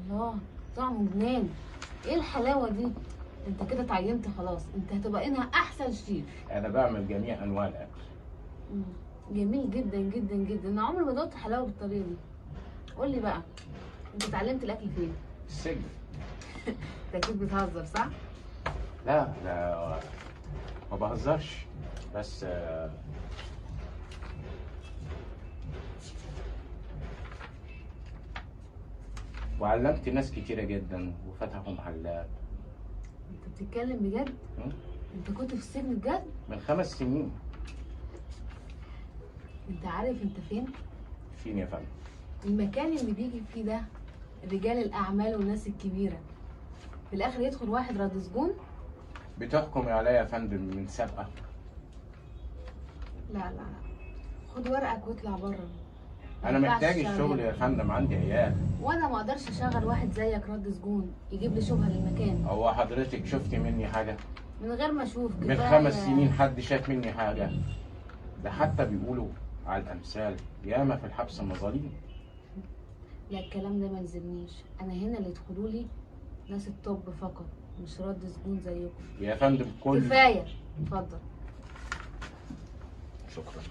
الله، طعمه جنان. ايه الحلاوه دي؟ انت كده اتعينت خلاص، انت هتبقى انها احسن شيف. انا بعمل جميع انواع الاكل. مم. جميل جدا جدا جدا. انا عمري ما دقت حلاوه بالطريقه دي. قول لي بقى، انت اتعلمت الاكل فين؟ السجن. انت اكيد بتهزر صح؟ لا لا، ما بهزرش، بس وعلمت ناس كتيرة جدا وفتحوا محلات. انت بتتكلم بجد؟ م? انت كنت في السجن بجد؟ من 5 سنين. انت عارف انت فين؟ فين يا فندم؟ المكان اللي بيجي فيه ده رجال الاعمال والناس الكبيره، في الاخر يدخل واحد رد سجون. بتحكم عليا يا فندم من سابقة؟ لا لا لا، خد ورقك واطلع بره. انا محتاج الشغل يا فندم، عندي عيال. وانا ما اقدرش اشغل واحد زيك رد سجون يجيب لي شبهه للمكان. هو حضرتك شفتي مني حاجة؟ من غير ما اشوف من كفايه. 5 سنين حد شاف مني حاجة؟ ده حتى بيقولوا على الأمثال ياما في الحبس مظالم. لا الكلام ده ما يلزمنيش، انا هنا اللي يدخلوا لي ناس الطب فقط، مش رد سجون زيكم. يا فندم كل كفايه، اتفضل. شكرا.